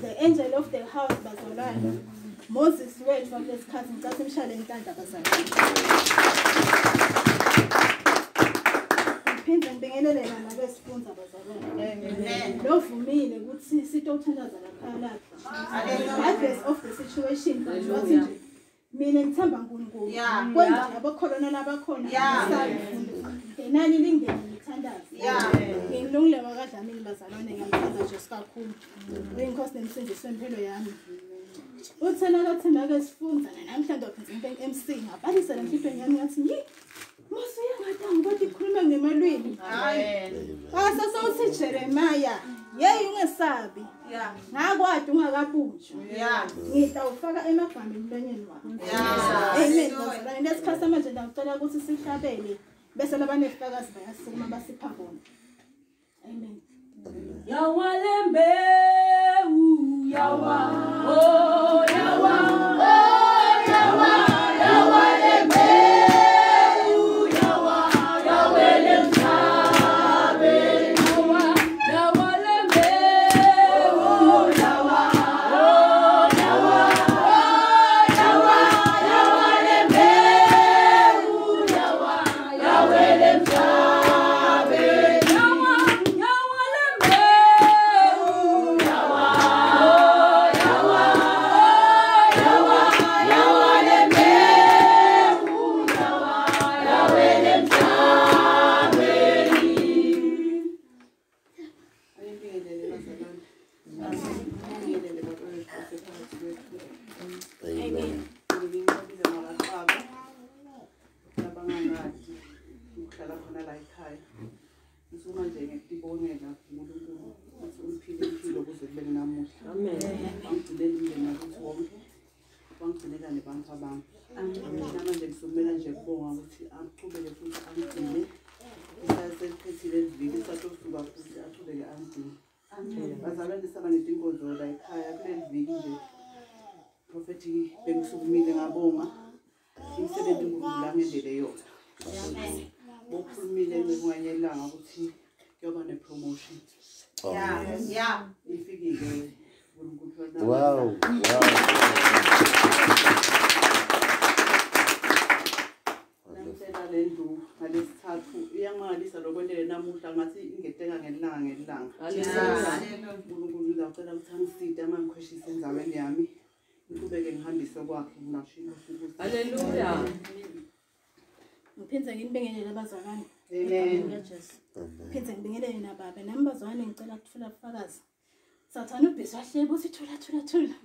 The angel of the house bazalwane Moses wethu wakulesikhathi ngicela imshale intanda bazalwane. Phinde ngibingelele nabe sifunza bazalwane. Amen. Lovumile ukuthi sitothandaza lapha lapha. Regardless of the situation wathi nje mina ngithamba uNkulunkulu. Kwenza abakholona labakhona nani lingene ngithandaza. Ngilungile wakadlamini bazalwane ngiyamthandaza nje sikakhulu. Inkosi nemsindisi wempilo yami. Uthena kathina ke sifunza namhlanje waphindza MC ngabalisa lemhlipho yami ngathi Mose uyangathanga ukuthi ikhuluma ngemalwini. Amen. Asasawuthi Jeremiah yeyi ungesabi. Ngakwadi ungakabunjwa. Ngitawufaka emagameni emlonyeni wakho. Amen. Bazalwane lesikhathi manje ngicela ukuthi sihlabele bese labanefakazi bayasukuma basipha bona. Amen. Yawalembe yawa oh yawa oh yawa yawalembe yawa yawelemtabe yawa yawalembe oh yawa oh yawa yawa yawalembe yawa yawelemtabe Wow. Hallelujah. Ngiphinze ngibingelele abazalwane. Amen. Ngiphinze ngibingelele nababa nami bazalwane ngicela ukufuna ubufakazi. Sathana ubhisi wahleba uthi thula.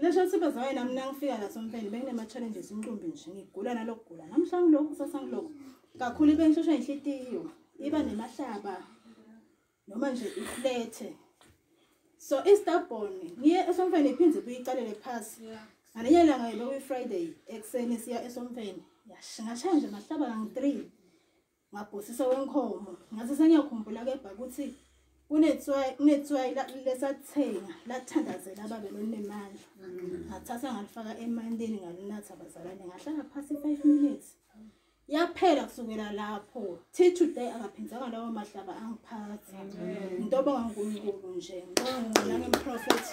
Lesho sibazalwane nami nangifika la sompeni benginema challenges inqumbi nje ngigula nalokugula. Namhlanje ngilokhu sasangilokhu. Kakhulu bengishosha inhlitiyo. Iba nemahlaba. Noma nje iflethe. So Easterbone ngiye esompeni iphindze kuyiqalele phasi. Ngalenyanga langa ibe Friday ekseni siya esompeni. Ngashaya nje mahlaba ngang3 ngabhosisa wenkhomo ngathi sengiyakhumbula kebha ukuthi kunetswayi lesathenga lathandazela ababe lonemandla ngathatha ngalifaka emandeni ngalinatha abazalwane ngahlala phasi 5 minutes yaphela kusukela lapho till today akaphinzanga lawo mahlaba angiphathi intoba ngaNkulunkulu nje ngibonga ngemprofit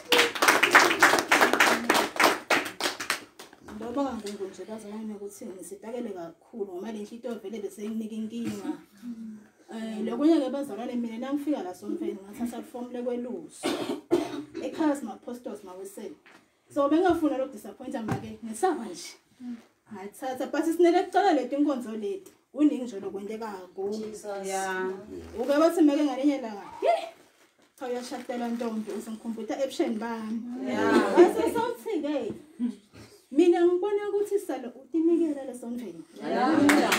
Ndoba ngangungu nje bazalwane ukuthi ngisibhekele kakhulu ngoba le nhlito vele bese nginika inkinga. Lokunye ke bazalwane mina nangifika la sompeni ngathatha form lekweluso. Ekhaya sima apostles maweseni. So bengafuna lo disappointa make ngisaba nje. Ngathatha but sinele kucala leti inkonzo leti. Uningi nje lokwentekako. Yeah. Ube bathi make ngalenye langa. Cha uyashadela ntombi usengikhumbula ebusheni bami. Yeah. Asesawuthi ke mina ngibona ukuthi salo utinikela lesontweni. Haleluya.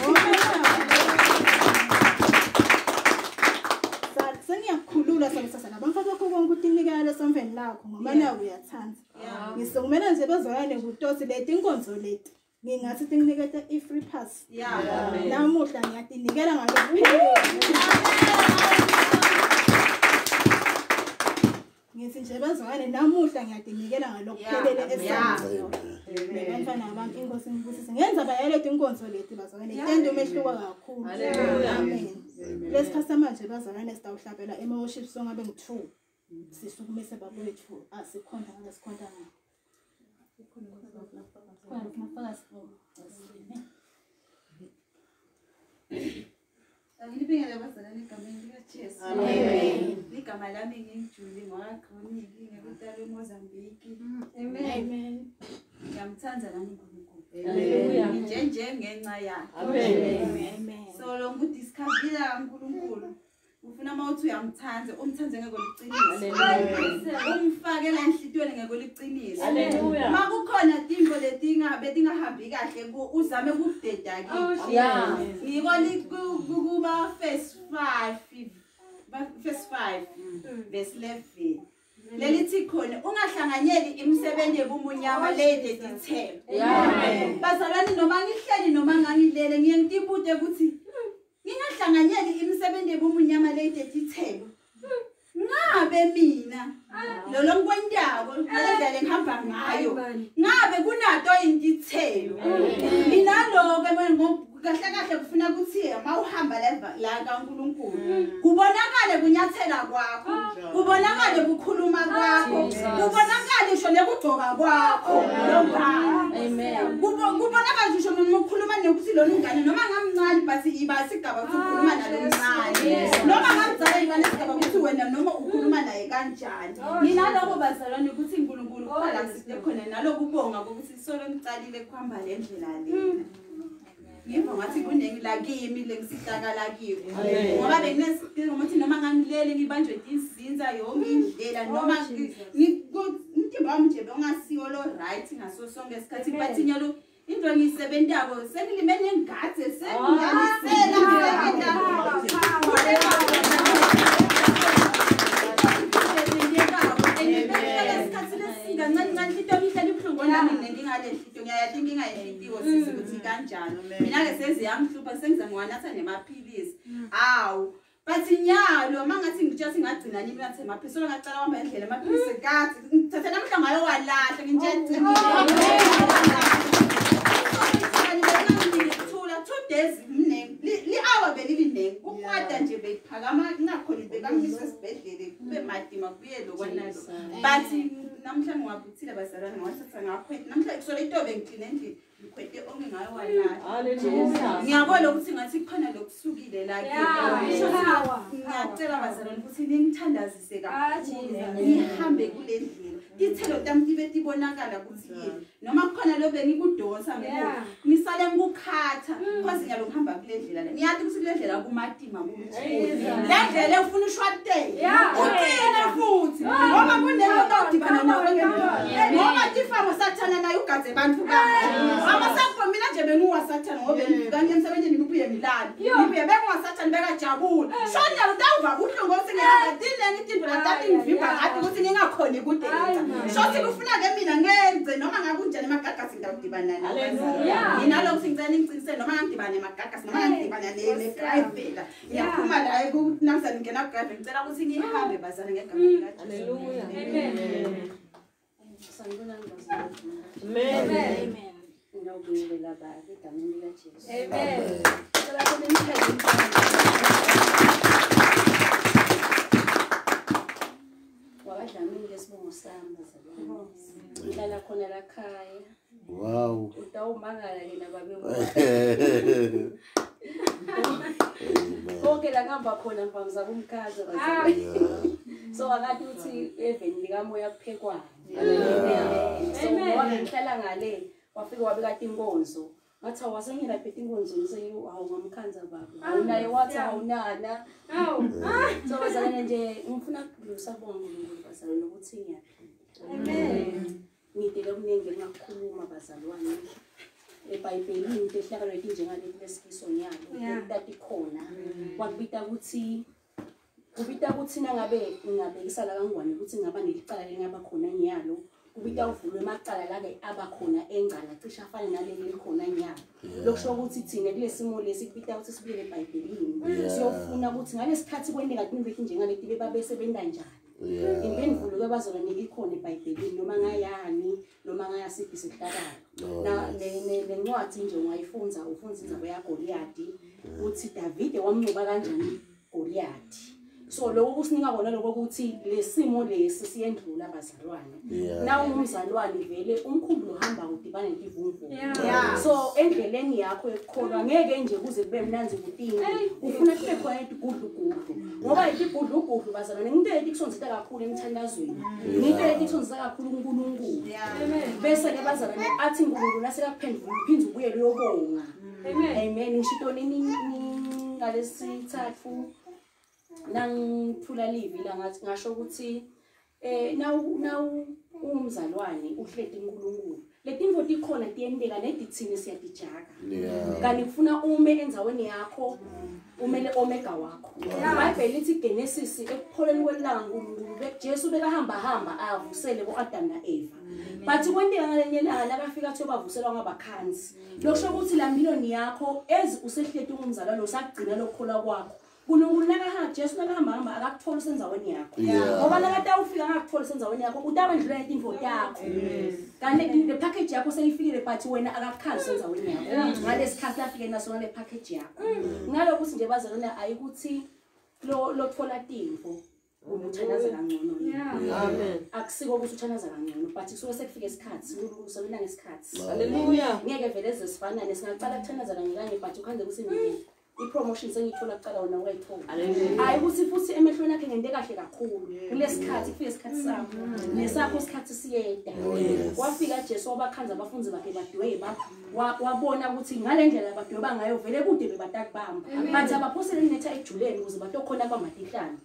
lakho ngoba nawe uyathanda. Ngisukumela nje bezwayane kuTosi leti inkonzo leti. Ngingathi tinginikete i-free pass. Namuhla ngiyatinikela ngalo. Ngithi nje bezwayane namuhla ngiyatinikela ngalokuphelele esenzo. Ngibafana abantu inkosi ngibusise. Ngenza bayaleta inkonzo leti bazwayane. Tendo umehluko kakhulu. Amen. Lesikhathi manje bazwayane sitawuhlabela worship song abe ngu2. Sisukumise babethu asikhonda ngesikhonda ngalo. Ngibingelela abazalwane egameni likaJesu. Amen. Igama lami ngingijuli ngakroniki ngekutala eMozambique. Amen. Ngiyamthanda nami uNkulunkulu. Haleluya. Njenje ngenxa yakhe. Amen. So lo nguthi isikhaphila kaNkulunkulu. Ufuna mawuthi uyamthanda, umthande ngeke liqinise. Haleluya. Umfake la enhlitweni ngeke liqinise. Haleluya. Makukhona timbo betingahambi kahle uzame ukudeda kithi. Yeah. Ngikho kuba verse 5 verse 11. Lelithi khona ungahlanganyeli imisebenzi ebumunyama leyidedithelo. Yeah. Bazalwane noma ngihleli noma ngangilele ngiye ngitibude ukuthi ngingahlanganyeli imisebenzi ebumunyama leyidedithelo. Ngabe mina lo ngikwendako ngalendlela ngihamba ngayo ngabe kunato indithelo mina lokho kahle kufuna ukuthi mawuhamba la kaNkulunkulu kubonakale kunyathela kwakho kubonakale kukhuluma kwakho kubonakale isho nekugcoka kwakho longane. Amen. Kubonakale isho nokukhuluma nokuthi lo ngane noma ngamncane but ibasigaba ukukhuluma nalo mncane noma ngamdzala ibasigaba ukuthi wena noma ukhuluma naye kanjani. Mina lokho bazalwane ukuthi uNkulunkulu kuqala ngisithe khona naloko ubonga ukuthi solo ngicalile kuhamba le ndlela lena. Ngiva ngathi kunengi la kimi lengisitaka kiwo ngoba benginesidingo ukuthi noma ngangilele ngibanjwe izinza yonke indlela noma umtimba wami nje bengasiyo lo right ngaso sonke isikhathi but nyalo into ngiyisebentako sengilimene ngigathe sengiyalisela mina ke seziyamhlupha sengizangiwanatha nemaphilisi awu but nyalo mangathi ngitshela ngagcina nini ngathi emaphilisi ngacala kwamba endlela emaphilisi kathi ngithatha namhla ngayo walahla ngintshela 2 days li-hour belilinde kukwada nje bephakama ngakhona bebangisa esibhedlela kube madima kubuye lokwanalo but namhla ngiwabuthile bazalwane ngawathatha ngakhwethe namhla kusole itobe ngicine endlini ngikhwethe onke ngayo walala. Haleluya. Ngiyabona ukuthi ngathi kukhona lokusukile la kimi. Ngiyacela bazalwane ukuthi ningithandazise kakhulu ngihambe kule ndlela ithelo tami tibe tibonakala ukuthi yini noma kukhona lo bengikudosa ngisale ngikukhatha because ngiyalo ngihamba kule ndlela le ngiyathi ukuthi kule ndlela kumatima ukuthi le ndlela ufuna ushwate uqine futhi ngoba kunento odibana nawe ngoba tifamo sathana nayo ugadze abantu bakhe amasakho mina nje benguwasathana ngoba ngikanye emsebenzini ngibuye ngilala ngibuye benguwasathana bekajabula shona utawuva uhlungu ukuthi ngiyadile ngithi la tati ngivimba ngathi ukuthi ngingakhoni kudenza shothi kufuna ke mina ngenze noma ngakunjani emagagasi ngidibana naye. Haleluya. Mina lokho singicela ngicinise noma ngidibana emagagasi noma ngidibana ne-driver ngiyaphuma la kunamhla ngingena ku-drive ngicela ukuthi ngihambe bazana ngegama likaJesu. Haleluya. Amen. Sanibona ngibazalwane. Amen. Amen. Ngiyabingelela baba egameni likaJesu. Amen. Sicela wakadlamini lesibongo sami bazalwane. Ngihlala khona la khaya. Wow. Utawumangala yena babe. Konke la ngihamba khona ngivamza kumkhaza bazalwane. So akathi uthi even likamoya kuphekwayo. So ngihlala ngale wafika wabeka inkonzo. Ngathi awasengena phethe inkonzo ngiseyo awungamkhanza baba. Awunaye wathi awunana. Awu. So bazalwane nje ngifuna ukudlulisa bonke bazalwane ukuthi ngiyaphi. Amen. Ngidela kuningi ngakukhuluma bazalwane. eBhayibhelini into ehlakalo ethi njengale lesifiso nyalo ukuthi khona wakubita ukuthi kubita kuthina ngabe ngingabekisala kangwane ukuthi ngaba nelicala lengaba khona nyalo kubita uvulwe emacala lake abakhona engcala cishe afane naleli likhona nyalo lokusho ukuthi thina kulesimo lesi kubita ukuthi sibuyele eBhayibhelini siyofuna ukuthi ngalesikhathi kwendeka kunibeki njengaleti bebabesebenza njani impendulo kwabazalwane ikhona eBhayibhelini noma ngayani noma ngayasiphi isihlakalo na lencwadi nje ungayifunza ufunza indaba yaGoliyadi uthi Davide wamnqoba kanjani Goliyadi so lokho kusinika kona lokho ukuthi lesimo lesi siyendlula abazalwane na umzalwane vele umkhumbulo uhamba udibana ntivumvu so endleleni yakho ekukholwa ngeke nje kuze kube mnanzi kutina ufuna kube khona igudlugudlu ngoba igudlugudlu bazalwane into ekusonzisa kakhulu emthandazweni into ekusonzisa kakhulu uNkulunkulu bese ke bazalwane athi uNkulunkulu lasekaphendula uphinze ubuye liyobonga amen ngishito nini ngalesithathu nangithula livi la ngathi ngasho ukuthi nawu umzalwane uhleti uNkulunkulu letinto tikhona tiyendeka nedithini siyadijaka kanti kufuna ume enzaweni yakho umele omega wakho iBhayibheli lithi Genesis ekupholeni kwelanga uNkulunkulu beJesu bekahamba avusele boAdam naEva but kwenteka ngalenye ilanga labafika kuthi bavuselwa ngabakhansi lokusho ukuthi la miliyoni yakho ezi usehleti umzalwane usagcina lokukholwa kwakho uNkulunkulu nakaha Jesu nakahamba akakuthola senzaweni yakho ngoba nakade ufika ngakuthola senzaweni yakho utabandlula izinto yakho kanti le package yakho seyifikile but wena akakukhali senzaweni yakho ngalesikhathi lafike naso ngale package yakho ngalokho nje bazalwane ayikuthi lo thola timfo umuthanaza kangcono amen akusiko ukuthi uthanaza kangcono but kusuke sekufike isikhathi uNkulunkulu usabela ngesikhathi haleluya ngeke vele zesifanane singaqala kuthanaza kangekanye but ukhanze kusemini ipromotion sengithola kuqala wona wayithola hayi ukuthi futhi emehlweni akhe ngente kahle kakhulu kulesikhathi kufike isikhathi sakho nesakho isikhathi siyeda wafika Jesu wabakhanza abafunzi bakhe badweba wabona ukuthi ngalendlela abadweba ngayo vele kude bebatakubamba bathi abaphosele netha ejuleni ukuze batokhona abamadihlana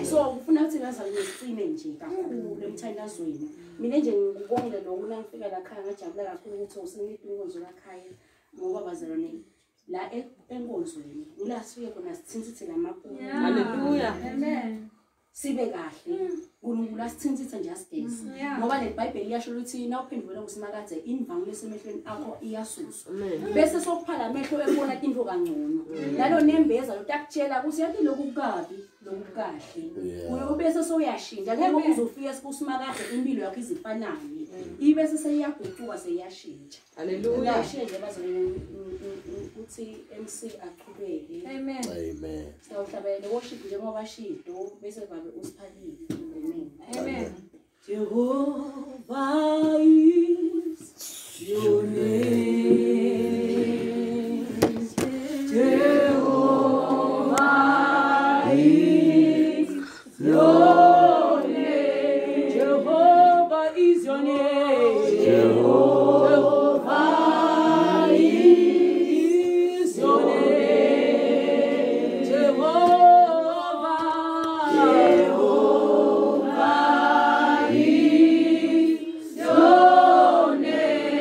so ufuna ukuthi bazalwane nesicine nje kakhulu emthandazweni mina nje ngikongile lokho nangifika la khaya ngajabula kakhulu ukuthi usengithi inkonzo la khaya ngoba bazalwane la enkonzweni ula sifike khona sithinzithe lamakhulu haleluya amen sibe kahle uNkulunkulu asithinzithe nje asigeze ngoba leBhayibheli yasho ukuthi na uphendula kusimakade imvangu lesemehlweni akho iyasuswa bese sokuphala amehlo ebona into kangcono nalo nembeza lotakutshela ukuthi yathi lokhu kabi lokhu kahle ubese soyashinja ngeke uzofika sikusimakade impilo yakho izifanane ibese seyiyaguquka seyashinja haleluya yashinja bazalwane ukuthi MC aqhubeke amen amen sawuhlabele worship njengoba shido bese babe usiphalile amen amen Jehovah is your name Jehovah is your name Jehovah is your name Jehovah is your name Jehovah is your name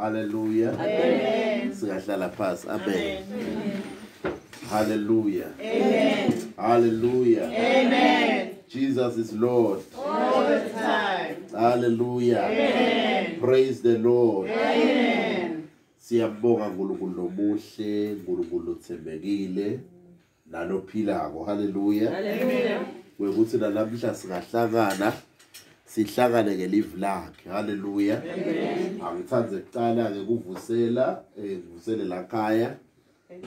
Hallelujah. Amen. Singahlala phansi. Amen. Hallelujah. Amen. Hallelujah. Amen. Jesus is Lord. All the time. Hallelujah. Amen. Praise the Lord. Amen. Siyabonga uNkulunkulu omuhle, uNkulunkulu othembekile, nalophilayo. Hallelujah. Hallelujah. Wekuthi namhla singahlangana sihlangane ngelive lakhe. Hallelujah. Amen. Angithanze kuqala ke kuvusela ngivusele lakhaya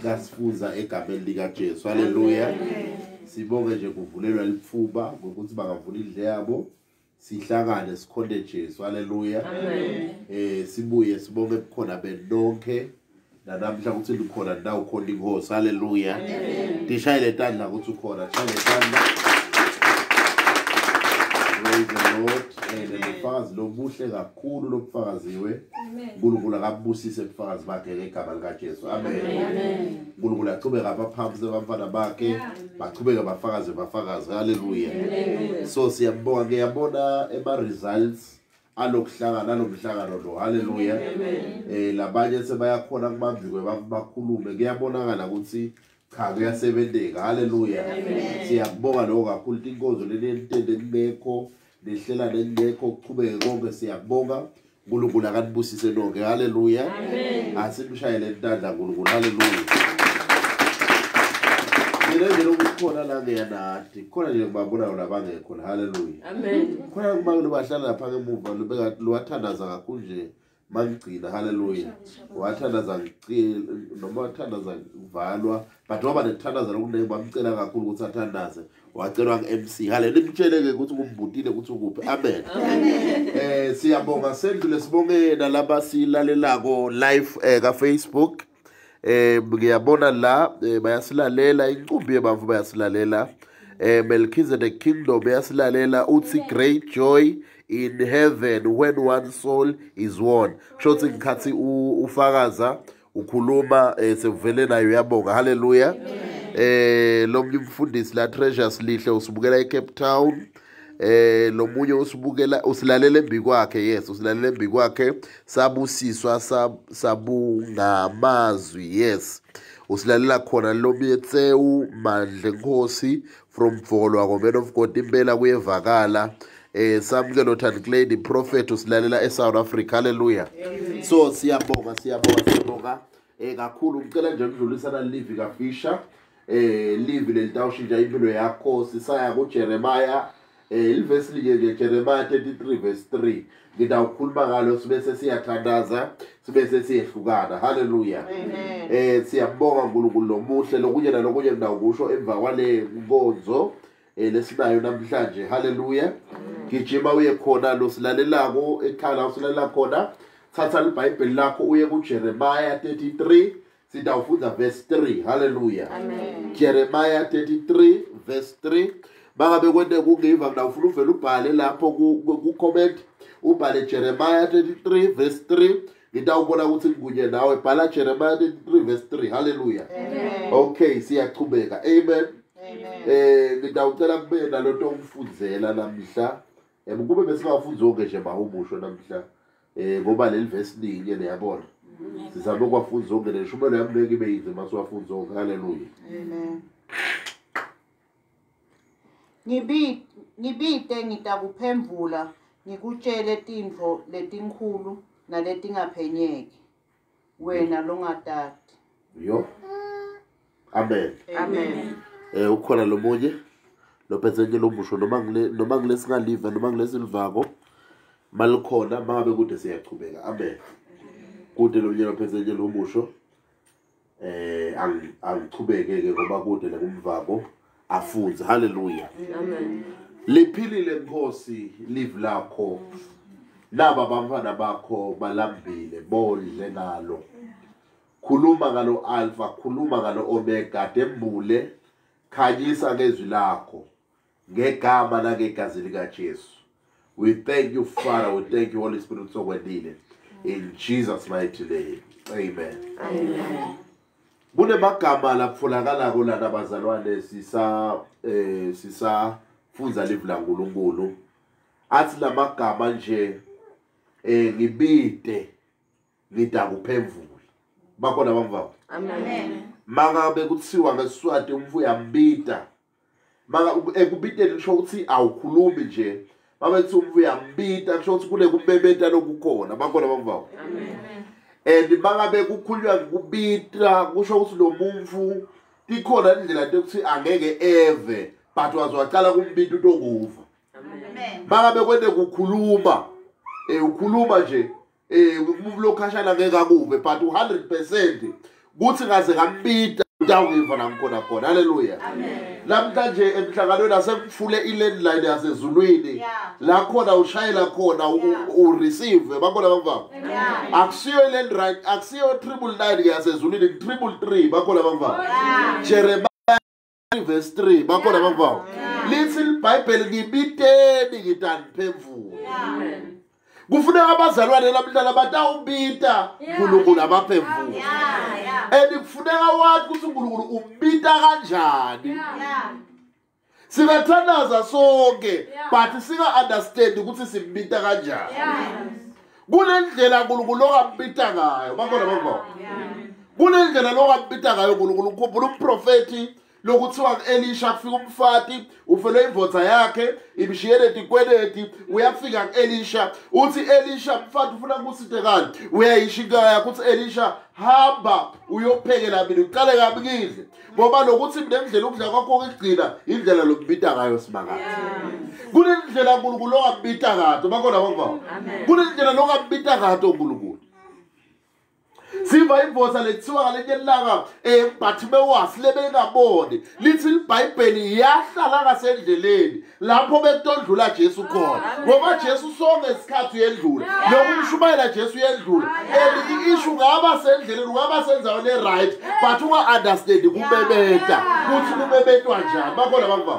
kasifuza egameni lika Jesu. Hallelujah. Sibonge nje kuvulelwa lifuba ukuthi bangavula indle yabo sihlangane sikhonde Jesu. Hallelujah. Amen. Sibuye sibonge bukhona benonke namhla ukuthi likhona ndawo khona inkosi. Hallelujah. Amen. Dishayile tandla ukuthi ukhona, shayile tandla. Praise the Lord. Ubufakazi lobuhle kakhulu lobufakaziwe. uNkulunkulu akabusise ubufakazi bakhe ngegama lika Jesu. Amen. uNkulunkulu aqhubeka abaphambi abafana bakhe baqhubeka bafakaze. Hallelujah. So siyabonga ngiyabona ema results alokuhlangana lomhlangano lo. Hallelujah. Labanye sebayakhona kubambikwe bakhulume kuyabonakala ukuthi cha kuyasebenzeka. Hallelujah. Siyabonga lokho kakhulu inkonzo lenentende ngekho lehlela lengekho kuqhubeke konke siyabonga. uNkulunkulu akanibusise nonke. Hallelujah. Asimshayele intandla uNkulunkulu. Hallelujah. Nje lokukhona la ngeyanati khona nje ngibabona labangekho. Hallelujah. Amen. Khona kubantu bahlala lapha ngemuva lobeka lowathandaza kakhulu nje mangigcina. Hallelujah. Wathandaza ngicela noma wathandaza uvalwa but waba nethandaza lokunene bamcela kakhulu ukuthi athandaze wacelwa ngeMC. Hallelujah. Nimtsheleke ukuthi kumbutile ukuthi ukuphi. Amen. Siyabonga sendlule sibonge nalaba silalelako live ka Facebook. Ngiyabona la bayasilalela incumbi yebavu bayasilalela. Melchizedek Kingdom bayasilalela uthi great joy in heaven when one soul is won. Shothi ngikhathi ufakaza ukhuluma sevele nayo yabonga. Hallelujah. Lomnye umfundisi la Treasures Lihle usibukela eCape Town. Lomunye usibukela usilalela embikwakhe. Yes, usilalela embikwakhe sabusiswa sabungamazwi. Yes, usilalela khona lomyetsewu Mandle Nkosi from Volwa ko Man of God impela kuyevakala. Samkelo Thankley the prophet usilalela eSouth Africa. Hallelujah. So siyabonga kakhulu ngicela nje ukudlulisana live ka Fisher live lelitawushintsha impilo yakho. Sisaya ku Jeremiah ilverse linye Jeremiah 33 verse 3 ngidawukhuluma ngalo sibese siyathandaza sibese siyehlukana. Hallelujah. Siyabonga uNkulunkulu lomuhle lokunye nalokunye ngidawukusho emva kwale nkonzo lesinayo namhlanje. Hallelujah. Gijima uye khona lo silalelako ekhala usilalela khona thatha iBhayibheli lakho uye ku Jeremiah 33 sidawufunda verse 3. Hallelujah. Amen. Jeremiah 33 verse 3 bangabe kwende kungiva ngidawufuna uvela ubhale lapho ku comment ubhale Jeremiah 33 verse 3 ngidawubona ukuthi ngikunye nawe bhala Jeremiah 33 verse 3. Hallelujah. Amen. Okay siyachubeka. Amen. Ngidawucela kube nalonto umfundzela namhla kube besingafundza zonke nje mahumusho namhla ngoba leli verse linye liyabona sizama ukwafundza zonke neshumelo yami ngeke ibe yinze masiwafundza zonke. Hallelujah. Amen. Ngibite ngitakuphendvula ngikutshele tintfo letinkhulu naletingaphenyeki wena longatati. Yo. Amen. Amen. Ukhona lomunye lophethe nje lomusho noma ngilesingaliva noma ngilesilvako malikhona mangabe kude siyachubeka. Amen. Kude lomunye lophethe nje lomusho angichubeke ke ngoba kude lekumvako afunze. Hallelujah. Amen. Liphilile Nkosi live lakho laba bamfana bakho balambile bodle ngalo. Khuluma ngalo Alpha, khuluma ngalo Omega, dembule khanyisa ngezwi lakho ngegama nangegazi lika Jesu. We thank you Father, we thank you Holy Spirit sokwendile in Jesus mighty name. Amen. Amen. Kune magama lapholakala kulana bazalwane sisa funza live la uNkulunkulu. Athi la magama nje ngibide ngida kuphemvula bakhona bamva Amen. mangabe kuthiwa ngeSiswati umfu uyambita manga ekubiteni kusho ukuthi awukhulumi nje mabe kuthi umfu uyambita kusho ukuthi kule kumbebeta lokukhona bakhona bamva and mangabe kukhulunywa ngokubita kusho ukuthi lo muntu ikhona indlela yokuthi angeke eve but wazwaqala kumbita utonguva mangabe kwende kukhuluma ukhuluma nje umuntu lokhashana ngeke akuve but 100% kuthi ngaze ngambita utawuva nangikhona khona haleluya amen namhlanje emhlanganweni asekufule ilandline yasezulwini la khona ushayela khona ureceive bakhona bamva akusiyo ilandline akusiyo 999 yasezulwini 333 bakhona bamva Jeremiah verse 3 bakhona bamva lithi iBhayibheli ngibiteni ngitani phemvula amen kufuneka abazalwane lamhlanje batawubita uNkulunkulu abaphemvula kufuneka wathi ukuthi uNkulunkulu umbita kanjani singathandaza sonke but singa understand ukuthi simbita kanjani kunendlela uNkulunkulu okambita ngayo bakhona bamva kunendlela lokambita ngayo uNkulunkulu ukukhumbula umprofeti lokuthiwa Elisha kufika umfati ufele imvotha yakhe ibishiyele tikweneti uyafika kuElisha uthi Elisha mfati ufuna kusithe kanti uyayishikaya kuthi Elisha hamba uyophekela mina uqale kabi ngidle ngoba lokuthi ndendlela ukudla kwakho ukugcina indlela lokubita ngayo simakathi kunendlela uNkulunkulu okambita ngayo bakhona bamva kunendlela lokambita ngayo uNkulunkulu siva imvotha lethiwa ngalenyelanga Bartimaeus lebengaboni lithi iBhayibheli yahlala ngasendleleni lapho betondlula Jesu khona ngoba Jesu sonke isikhathi uyendlula nokumshumayela Jesu uyendlula ishu ngaba sendleleni ngaba senzaweni right but unga understand kubebeta kuthi kubebetwa njani bakhona bamva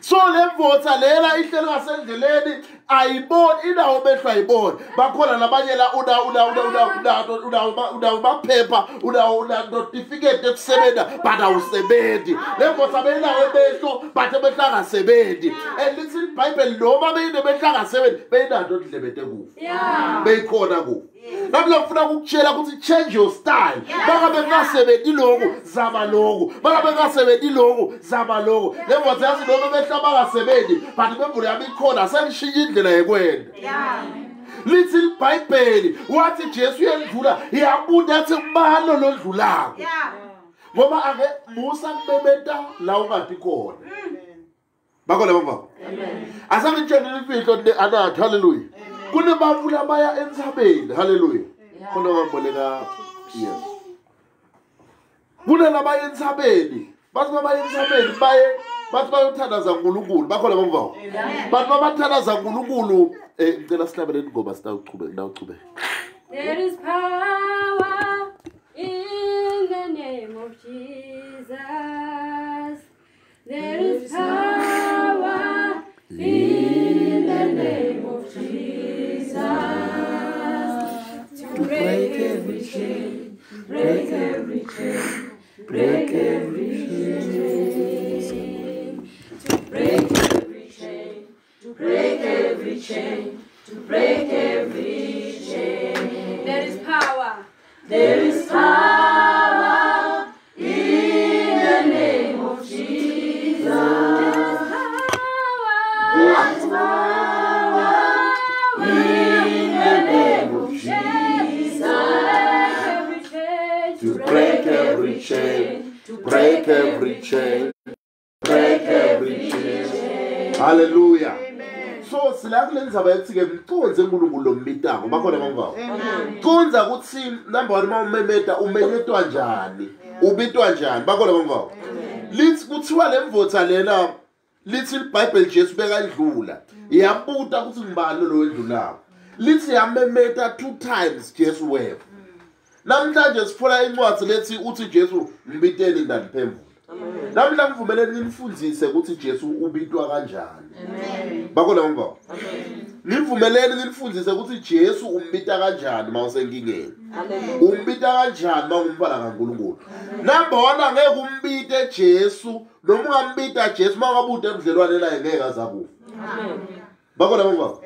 so lemvotha lela ihlelo ngasendleleni ayiboni indawo behlwa ayiboni bakhona labanye la una baphepha una notificate ekusebenza but awusebenzi lemvotha beyinawo ebehlo but ebehla ngasebenzi lithi iBhayibheli noma beyine behla ngasebenzi beyinanto ndlebete kufa beyikhona kufa Nabla ngifuna ukukutshela ukuthi change your style. Bakabe ngasebenzi lokho zama lokho. Bakabe ngasebenzi lokho zama lokho. Lemvotha yazi noma behlaba ngasebenzi but bemvula yami ikhona sengishiya indlela yekwenda. Lithi iBhayibheli wathi Jesu yendlula iyabuda athi mbalo lodlulako. Ngoba ake Musa kubebeta la ungathi khona. Bakole baba. Amen. Asangitshela imfihlo anathi haleluya. Kunebavula baya entsabeni haleluya. Khona ngamboleka yes. Kunelabaya entsabeni. Bathi baya entsabeni bathi bayothandaza uNkulunkulu. Bakole baba. Bathi babathandaza uNkulunkulu ngicela sihlabeleni ngoba sitawuchube. There is power in the name of Jesus. There is power in the name of Jesus to break every chain, break every chain, break every chain, to break every chain, to break every chain, to break every chain. There is power. There is power in the name of Jesus. There is power in the name of Jesus. To break every chain, to break every chain, break every chain. Hallelujah. So silakule ndzaba yekuthi-ke mconze uNkulunkulu lombitango bakhona bamva conza ukuthi number 1 mawumemeta umenyetwa njani ubitwa njani bakhona bamva lithi kuthiwa lemvotha lena lithi iBhayibheli Jesu bekadlula iyabuta ukuthi ngibani lo wedlulayo lithi yamemeta 2 times Jesu weva namhlanje sifuna incwadi lethi uthi Jesu ngibiteni ndaniphemvula namhlanje kuvumeleni nimfundise ukuthi Jesu ubitwa kanjani bakona bamva nivumeleni nifundise ukuthi Jesu umbita kanjani mawusenkingeni umbita kanjani mawumfana kaNkulunkulu number 1 angeke umbite Jesu noma ungambita Jesu mawukabude ebudlelwane naye ngeke azakufa bakona baba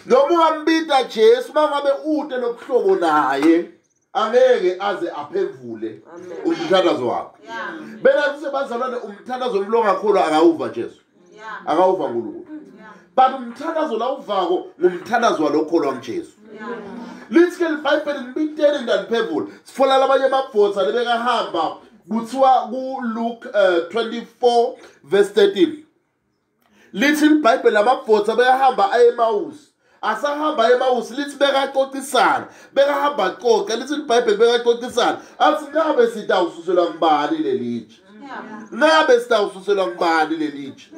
noma ungambita Jesu mangabe ude nobuhlobo naye angeke aze aphevule umthandazo wakho bela kusebazalwane umthandazo omlonga kakhulu akawuva Jesu akawuva uNkulunkulu but umthandazo la uvako ngumthandazo walokholwa kuJesu lithi ke iBhayibheli ngibitele ngaliphevula sifola labanye amabhotsa lebekahamba kuthiwa ku Luke 24 verse 13 lithi iBhayibheli amabhotsa bekahamba ayeMaus asahamba eMaus lithi bekaxoxisana bekahamba xoxa lithi iBhayibheli bekaxoxisana athi ngabe sitawususelwa kubani lelitshe ngabe sitawususelwa kubani lelitshe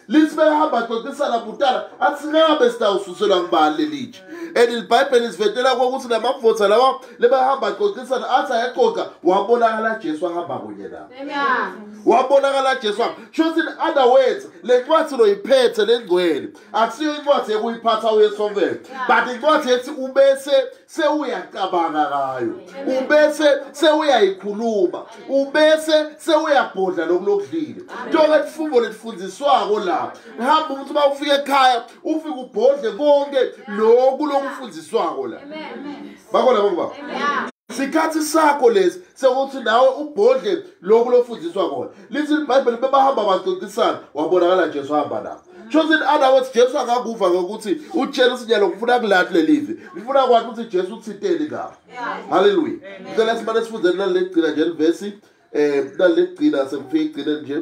lithi bekahamba xoxisana butala athi ngabe sitawususelwa kubani lelitshe and iBhayibheli isivetela ukuthi lamavotha lawa lebahamba xoxisana athi ayaxoxa wabonakala Jesu ahamba kunye nabo wabonakala Jesu shothi in other words le ncwadi lo iphethe lengcwele akusiyo incwadi ekuyiphatha uyesovela but incwadi ethi ubese sewuyacabanga ngayo ubese sewuyayikhuluma ubese sewuyabhodla lokulokudlile njengoba lifumbo letifundziswako la hamba umuntu mawufika ekhaya ufike ubhodle konke lokhu lokufundiswako la bakona bonke sikhathi sakho lesi sekuthi nawe ubhodle lokhu lofundiswa khona lithi iBhayibheli bebahamba baxoxisana wabonakala Jesu hamba nabo shothi in other words Jesu akakuva ngokuthi utshela isinyalo ngifuna kulathi lelivi ngifuna kwathi ukuthi Jesu uthintele ngapha haleluya ngicela simane sifunze nalegcina nje verse nalegcina semfike igcina nje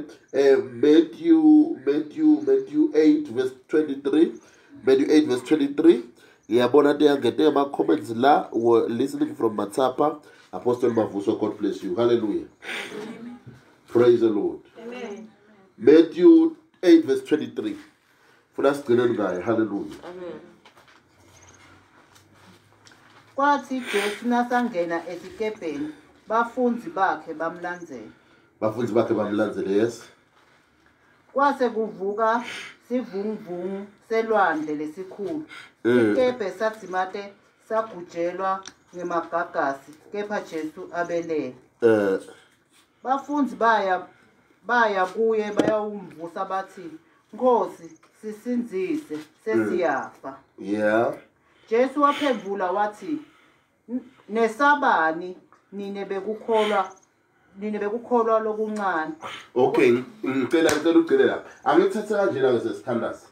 Matthew 8 verse 23 Matthew 8 verse 23 yabona ngete ama comments la were listening from Matsapa Apostle Mavuso. God bless you. Hallelujah. Amen. Praise the Lord. Amen. Matthew 8 verse 23 funa sigcine ngayo. Hallelujah. Amen. Kwathi Jesu nasangena esikepeni bafunzi bakhe bamlandzele yes kwase kuvuka sivunguvungu selwandle lesikhulu ikepe sadzimate sagujelwa ngemagagasi kepha Jesu abelele bafunzi baya kuye bayawumvusa bathi Nkosi sisinzise sesiyafa yeah Jesu waphendula wathi nesabani nine bekukholwa lokuncane okay ngicela ugcine lapha angithathe kanjena ngesithandazi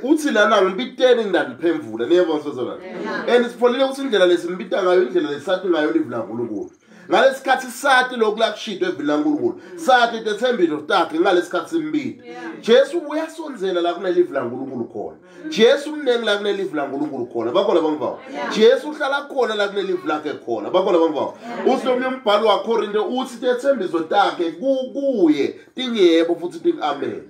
uthi lana ngibitene ngidaniphemvula niyabona sozona and sifolile ukuthi indlela lesimbita ngayo indlela lesathi ngayo live la uNkulunkulu ngalesikhathi sathi lokulakushidwe evila uNkulunkulu sathi dethembile utakhe ngalesikhathi simbili Jesu uyasonzela la kunelive la uNkulunkulu khona Jesu mnengi la kunelive la uNkulunkulu khona bakona bangivayo Jesu uhlala khona la kunelive lakhe khona bakona bangivayo usomnye umbhalo waKorinte uthi dethembiso takhe kuye tingiyebo futhi tingamen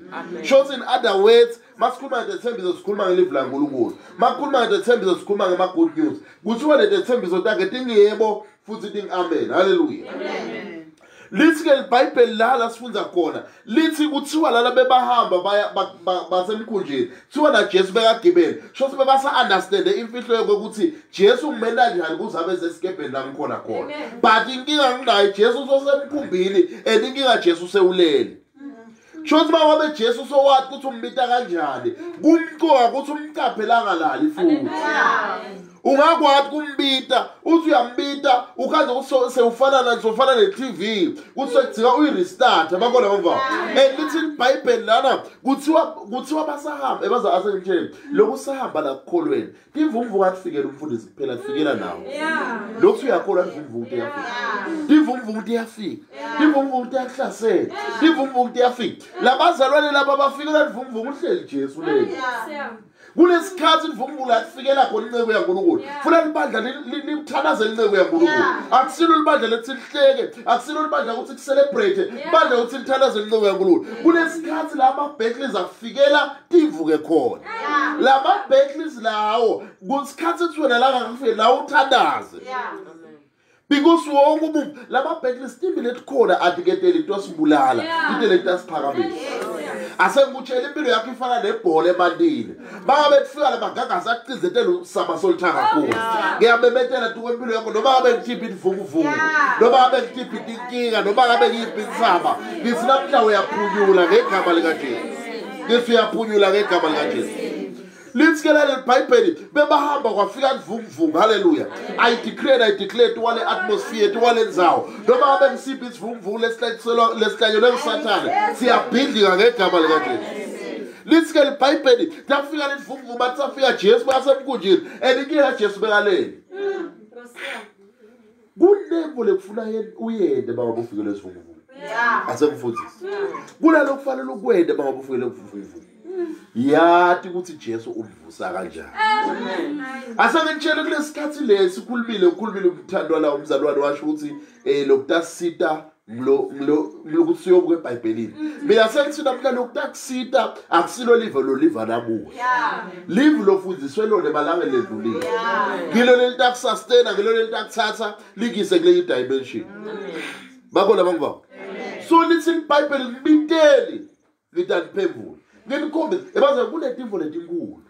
shows in other words masikhuluma ngethembiso sikhuluma ngelive la uNkulunkulu makhuluma ngethembiso sikhuluma ngama good news kuthiwa lethembiso takhe tingiyebo futhi tingamen hallelujah amen lithi ke iBhayibheli la sifunza khona lithi kuthiwa lala bebahamba basemkhunjini kuthiwa na Jesu bekagibela shothi bebasa understand imfihlo yokuthi Jesu ngimenda njani kuzabe zesikebheni la ngikhona khona but inkinga nginayo Jesu sosemkhumbini and inkinga Jesu sewulele shothi bawabe Jesu sowathi ukuthi umbita kanjani kumqoka ukuthi umcaphelanga lali futhi ungakwathi kumbita uthi uyambita ukhaze usewufana neTV kuthi sekujika uyirestart bakona bamva lithi iBhayibheli lana kuthiwa basahamba ebaza asengitshela lokusahamba la kukholweni ivumvu kafikela umfundisi kuphela kufikela nawo lokhu uyakholwa ivumvu uyafika ivumvu uyafika ivumvu uyahlasela ivumvu uyafika labazalwane laba bafika la ivumvu uhleli Jesu le kulesikhathi ivumvula lifikela khona incebo yaNkulunkulu funa libandla limthandaze incebo yaNkulunkulu akusilo libandla lethi lihleke akusilo libandla ukuthi kucelebrate ibandla ukuthi lithandaze incebo yaNkulunkulu kulesikhathi la ama-battles afikela tivuke khona la ma-battles lawo kusikhathi ethi wena la ngakufike la uthandaze because wonke umuntu la ma-battles timbi letikhona adiketeli into asibulala into leti asiphakamisa asengikutshela impilo yakho ifana nebhola emandini bangabe kufika labagagasi acizetela usaba solithanga kakhulu ngiyamemetela tu kwempilo yakho noma ngabe ngithiphi ivunguvungu noma ngabe ngithiphi inkinga noma ngabe ngiyiphi insaba ngithi namhla uyaphunyula ngegama likaJesu ngithi uyaphunyula ngegama likaJesu lithi ke leli Bible bebahamba kwafika ivunguvungu haleluya I declare wale atmosphere wale ndzawo noma ngabe ngisiphi isivunguvungu lesihlanyelwe ngusathane siyabhidlika ngegama likaJesu lithi ke iBhayibheli lafika lelivunguvungu bathi safika Jesu basemkhunjini inkinga kaJesu bekaleni kunembo lekufuna uyende baba ufike lesivunguvungu asemfundisi kulalo kufanele ukwende baba ufike lesivunguvungu yathi ukuthi Jesu umvusa kanjani asengitshela kulesikhathi lesi ukhulumile umthandwa la umzalwane washo ukuthi lokutasita lokuthi siyobuka eBhayibhelini mina sengithi namhla lokutasita akusilo liva nabuka live lofundiswe lona emalanga ledlulile ngilo lelitakusustain ngilo lelitakuthatha likise kule dimension bakona bangba so lithi iBhayibheli libiteli litaniphendula ngenikhombe ebaze kunetimvo letinkulu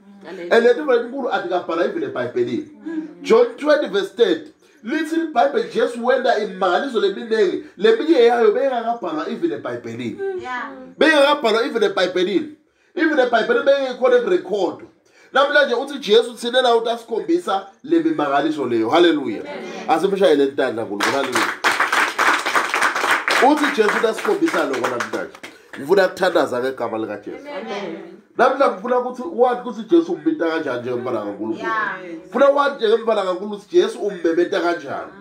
letimvo letinkulu atikabhala even eBhayibhelini John 20 verse 30 lithi iBhayibheli Jesu wenda imangaliso leminengi leminye yayo bengakabhala even eBhayibhelini bengakabhala even eBhayibhelini bengekhona kurecord namhlanje uthi Jesu thinela uthi asikhombisa lemimangaliso leyo haleluya asimshayele intandla nkulunkulu haleluya uthi Jesu asikhombisa lokho namhlanje ngifuna ukuthandaza ngegama likaJesu namhla ngifuna ukuthi wathi ukuthi Jesu umbita kanjani njengempala kaNkulunkulu ngifuna wathi njengempala kaNkulunkulu ukuthi Jesu umbebeta kanjani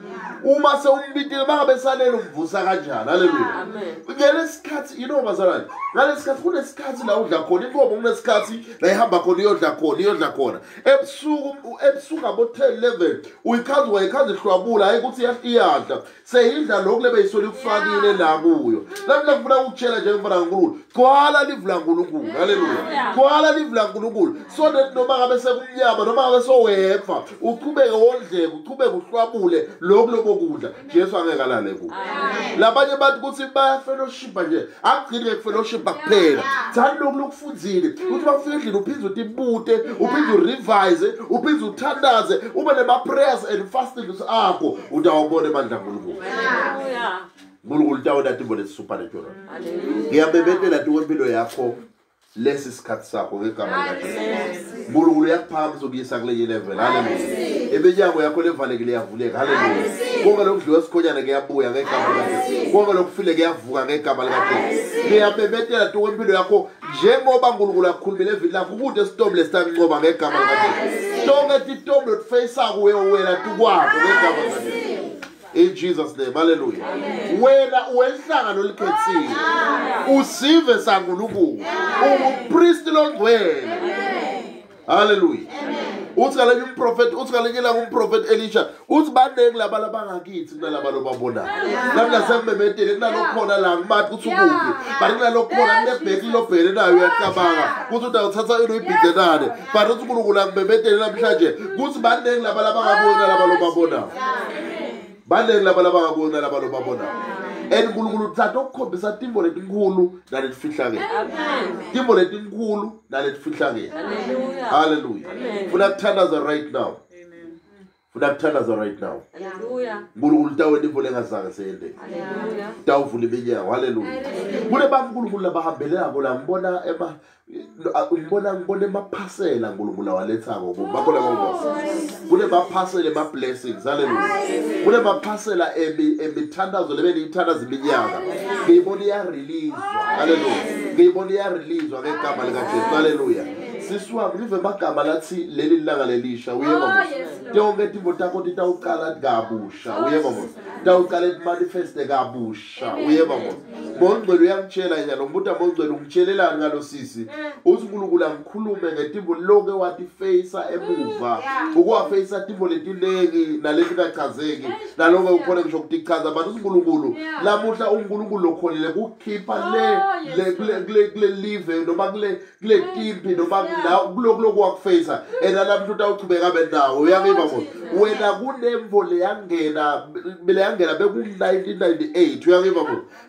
uma sewumbitile bangabe salele umvusa kanjani haleluya ngelesikhathi bazalwane ngalesikhathi kunesikhathi la udla khona inkomo kunesikhathi la ihamba khona iyodla khona ebusuku abo 10-11 uyikhazi ihlwabula hayi ukuthi iyadla seyidla lokhu lebe yisoli kufakile la kuyo namhla ngifuna ukutshela njengempala kaNkulunkulu kwala live la kaNkulunkulu haleluya kwala live la kaNkulunkulu so that noma ngabe sekumnyama noma ngabe sowefa uqhubeke wondleke uqhubeke uhlwabule lokho kudla Jesu angeke alale kuwo labanye bathi ukuthi baya fellowship nje akugcine fellowship kuphela thani lokufundzile ukuthi bafike endlini uphinze utibute uphinze urevise uphinze uthandaze ube nema prayers and fastings akho utawubona emandla kaNkulunkulu haleluya uNkulunkulu utawona tibone supernatural ngiyabebetela impilo yakho lesi sikhathi sakho ngegama likaJesu uNkulunkulu uyakuphakamisa ukuyisa kule level haleluya ebenyango yakho levalekile yavuleka haleluya konke lokudliwa esikhonyana kuyabuya ngegama likaJesu konke lokufile kuyavuka ngegama likaJesu ngiyabebetela impilo yakho njengoba uNkulunkulu akukhulumile evini lakho kude isitombe lesitanqoba ngegama likaJesu tonke itombe lotfacea kuwe wena tukwakho ngegama likaJesu in Jesus name hallelujah wena uwenhlangano likhethile usive saNkulunkulu upriest longcwele hallelujah uthi kalenywe umprofeti uthi kalenyela umprofeti Elisha uthi banenge laba labangakithi kunalaba lobabonayo namla sememethele kunalokhona la ngimathi uthi ukuphi bari kunalokhona kunebheki lobhele nayo uyacabanga kuthi utawuthatha into ibhize nane but uthi uNkulunkulu angimemethele namhlanje kuthi banenge laba labangabona laba lobabonayo banenge laba labangabona laba lobabonayo uNkulunkulu uthatha ukukhombisa timbo letinkulu naletifihlakele timbo letinkulu naletifihlakele haleluya funa kuthandaza right now funa kuthandaza right now haleluya uNkulunkulu utawe timbo lengazange seyende haleluya utawuvula iminyango haleluya kule baNkulunkulu labahambelako la ngibona emaphasela uNkulunkulu awalethako bakona bonke kule maphasela ema-blessings haleluya kule maphasela emithandazo lebeniyithandaza iminyaka ngiyibona iyareleaswa haleluya ngiyibona iyareleaswa ngegama likaJesu haleluya sisiwami live magama lathi leli lilanga lelisha uyeba tonke timbo takho titawuqala kabusha uyeba tawuqala manifeste kabusha uyeba Mongcwele uyangitshela njalo umbuta Mongcwele ungitshelelani ngalo sisi uthi uNkulunkulu angikhulume ngetimbo lonke wathi face emuva ukwaface timbo letinengi naletingachazeki nalonke ukhona ngisho ukuthi ichaza abantu uNkulunkulu lamuhla uNkulunkulu lokholile kukhipha le live noma kule timpi noma kuloko wakuface enalamuntu utawuchubeka bendawo uyangiva wena kunemvo leyangena beku 1998 uyangiva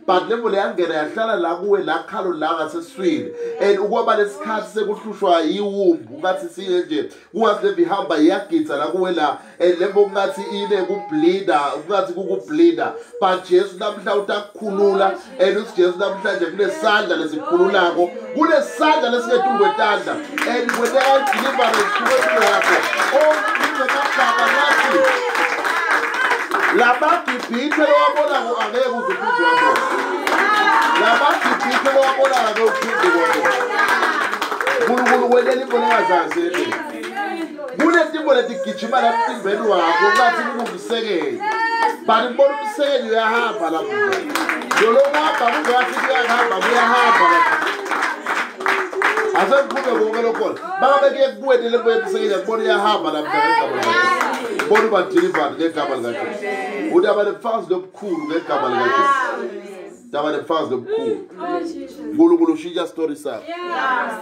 but lemvo yangena yahlala la kuwe la khalo la ngaseswini and ukuba lesikhathi sekuhlushwa yiwumbu ngathi siye nje kungathi lebihamba iyagitsa la kuwe la and lebo ngathi ine kubleeder kungathi kukubleeder but Jesu namhla utakukhulula and uthi Jesu namhlanje kunesandla lesikhululako kunesandla lesingedu kwetandla and when they are deliverance kuwena yakho ngekaqaba ngathi labagibhithe lowabona ko angeke uzophinde wabona labagibhithe lowabona angeke uphinde wabona uNkulunkulu welela imboni engazange kunetimbo letigijima la emtimbeni wakho ngathi kungusekeli but ngibona umsekeli uyahamba lapho yolokuhamba kungathi kuyahamba kuyahamba lapho asengikhulume konke lokho bangabe kuye kuwena lembo yemsekeli ngibona uyahamba lapho bona ubadeliver ngegama likaJesu udaba lefazi lobukhulu ngegama likaJesu daba lefazi lobukhulu uNkulunkulu ushintsha story sakho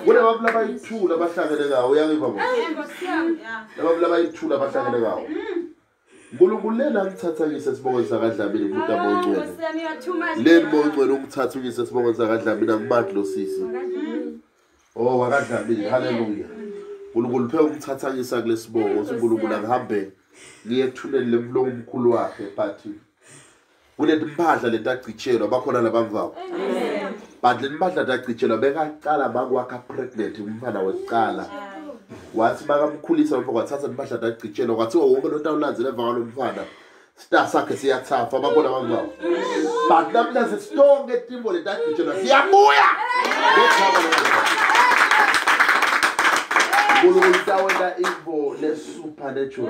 kunabantu labayithula abahlangene ngawo uyangiva manje labantu labayithula abahlangene ngawo uNkulunkulu lena ngithathakise sibongwe sakadlamini umuntu abongcwele leni bongcwele ukuthatha uyise sibongwe sakadlamini akubathi lo sisi oh wakadlamini haleluya uNkulunkulu phela ukuthathakisa kulesibongo uNkulunkulu angihambe ngiyethulele lemlo omkhulu wakhe but kunetimpahla letagcitshelwa bakhona labamvako but lempahla tagcitshelwa bekaqala bakwakha pregnant umfana wesicala wathi bakamkhulisa umfana wathatha impahla tagcitshelwa kwathiwa wonke lo tawulandzela emva kwalo mfana star sakhe siyathafa bakhona bamvako but namhlanje sitonke timbo letagcitshelwa siyabuya uNkulunkulu tawela info le-supernatural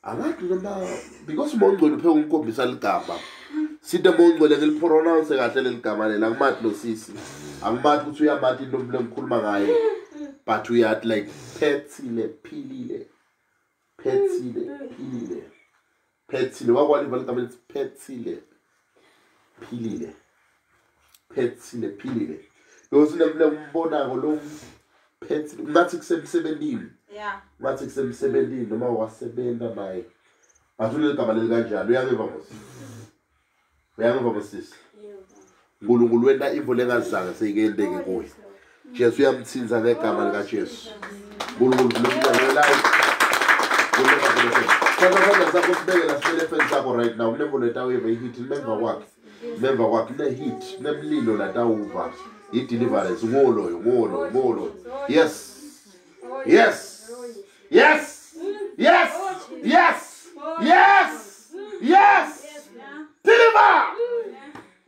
angathi noma because uMongcwele phela ungikhombisa ligama sithi uMongcwele ngilipronounce kahle leligama lela akumathi lo sisi angimathi ukuthi uyamathi into lengikhuluma ngayo but uyathi like phethile philile wakwaliva ligama lithi phethile philile because lembonako lo phethile ngathi kusemsebenzini ngathi kusemsebenzini noma wasebenza naye athule igama leli kanjalo uyangiva mosisi uNkulunkulu wena imvo lengazange seyikendeke kuye Jesu uyamthinza ngegama lika Jesu uNkulunkulu lomnyala Kodwa sakho sibekela selefeni sakho right now nembo letawe hit member kwakhe ne hit nemlilo la tawuva I deliverance ngolo yes deliver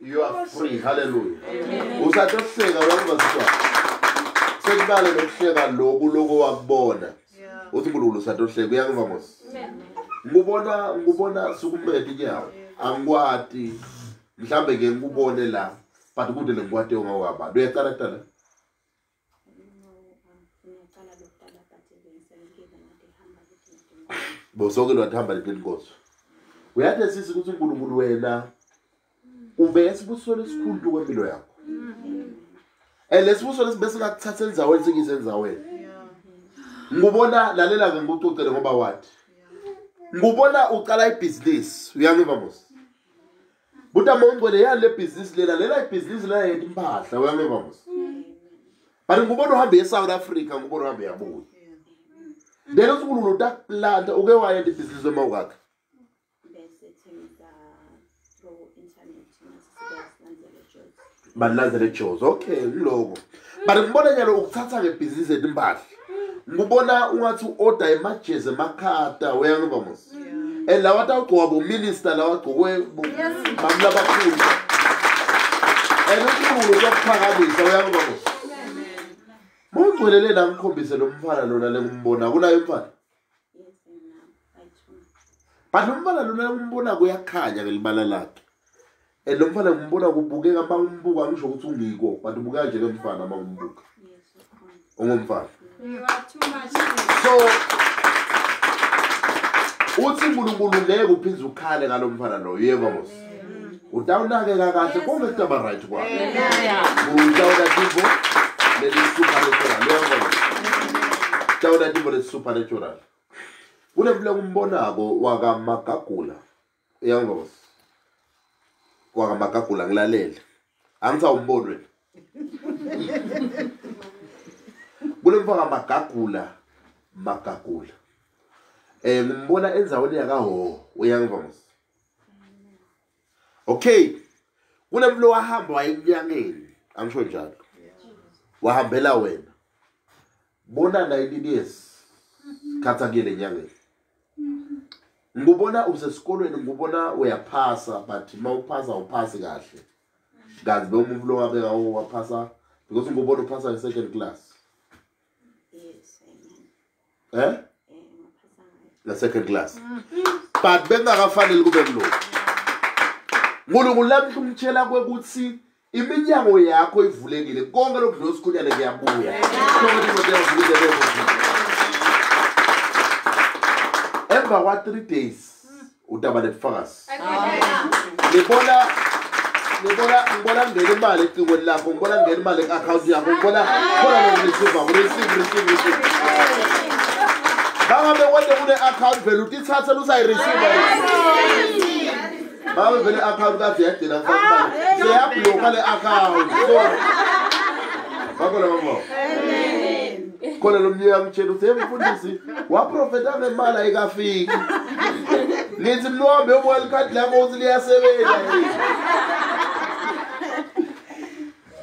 you are free hallelujah usatohleka uyangibaziswa sekubale lokuhleka lokho wakubona uthi uNkulunkulu usatohleka uyangiva mos ngubona sukumede nyawo angikwati mhlambe ke ngikubone la but kude lengikwate ongawaba uyaqala tala bosoke lwathamba lenkosi uyathi sisi ukuthi uNkulunkulu wena ube esibuso lesikhulu kwempilo yakho lesibuso lesibese ngakuthatha enzaweni sengisenzaweni ngubona lalela ke ngucucele ngoba wathi ngubona uqala ibusiness uyangiva mos buta uMongcwele yale business lela ibusiness la yethi impahla uyangiva mos but ngubona uhambe eSouth Africa ngubona uhambe yabuya then uNkulunkulu utakulanda uke wayenda ibusiness emawakhe balandzele Jones okay ngiloko but ngibona nyalo ukuthatha ngebusiness etimpahla ngibona ungathi uorder emajezi emakhata uyangiva mos lawa tawugcoka bo minister lawa gcokwe bamla bakhulu uNkulunkulu uyakuphakamisa uyangiva mos uMongcwele la ngikhombise lo mfana lona lengimbona kunayo mfana but lo mfana lona lengimbona kuyakhanya ngelibala lakhe lo mfana ngimbona kubukeka mangimbuka ngisho ukuthi ungiko but ubuka nje lemfana mangimbuka ungumfana so uthi uNkulunkulu ngeke uphinze ukhale ngalo mfana lo yebo mos utawunake kahle konke kutaba right kwakho utawuna tipo supernatural kule vile kumbonako wakamagagula yangos kwaMagagula ngilalele angithi awumboni wena kule mfaka Magagula ngimbona enzaweni yakaho uyangva mos okay kunemlo wahamba wayenyangeni angisho njalo wahambela wena bona 19 years khatha kule nyangeni ngubona usesikolweni ngubona uyaphasa but mawuphasa uphasi kahle ngazi bemuntu lo wabe waphasa because ngubona uphasa in second class Yes, amen. La second class but bengakafanele kube mlo ngulukulamhla umtshela kwekuthi iminyango yakho ivulekile konke lokudlo sikhunyane kuyabuya emva kwa 3 days utaba lebufakazi ngibona ngene imali ecingweni lakho ngibona ngene imali e-account yakho ngibona khona receive bangabe wonke kune account vele utithatha usayireceive babe vele account kathi yadina mfana siyabloka le account so bakona mama khona lo mnye yamtshela uthi mfundisi wa prophet ngemali ayikafiki nithi mnombe uboya ikhadi lakho uthi liyasebenza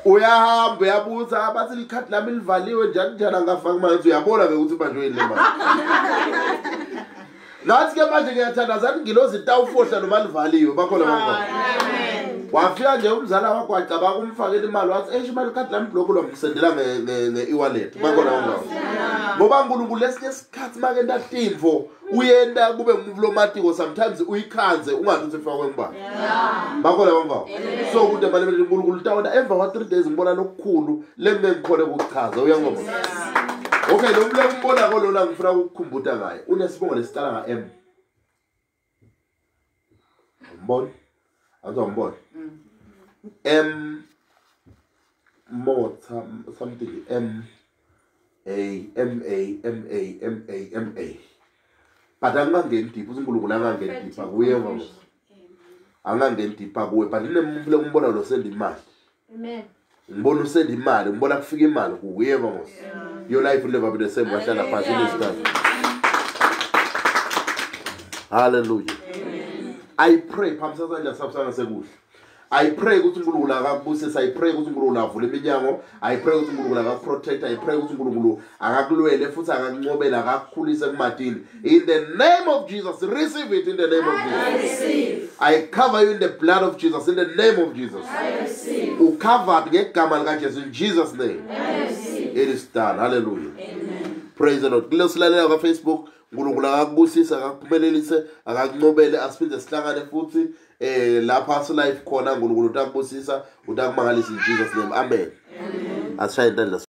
uyahamba uyabuza abathi likhadi lami livaliwe njani angafaki manje uyabona ke ukuthi manje uyini le mali ngathi ke manje ngiyathanda zathi ngilozi tawufohla noma livaliwe bakhona manje wafika nje umzala wakho wacabanga umfakela imali wathi imali ikhadi lami block lo ngisendela nge-e-wallet bakhona manje ngoba uNkulunkulu lesinye isikhathi make ndatimvo uyenda kube ngumvlomatiko sometimes uyikhanze ungathi usifakwe ngibani bakhona manje so kude balebele uNkulunkulu tawona emva kwa 3 days ngibona lokukhulu lengikhona ukuchaza uyangibona okay lo mle umbona kolona ngifuna ukukhumbuta ngaye unesibongo lesicala nga M mbona azombona M Mota something M A but angangeni deep uNkulunkulu angangeni deep akuye mama angangeni deep akuwe but ninemfule umbona lo senda imali amen ngibona usenda imali ngibona kufika imali kuye mama your life will never be the same wahlala phansi nesikhathi hallelujah I pray phamsazandla sabusanga sekuhle I pray ukuthi uNkulunkulu akakubusise I pray ukuthi uNkulunkulu avule iminyango I pray ukuthi uNkulunkulu akakuprotect I pray ukuthi uNkulunkulu akakulwele futhi akakuncobela akakukhulise kumadini in the name of Jesus receive it in the name of Jesus I receive I cover you in the blood of Jesus in the name of Jesus I receive ucovered ngegama lika Jesu in Jesus name I receive it is done hallelujah amen praise the Lord kulosilalela kwa Facebook uNkulunkulu akakubusisa akakuphumelelise akakunqobele asiphinde sihlangane futhi lapha so life khona uNkulunkulu utakubusisa utakumangalisa in Jesus name amen ashaye intandla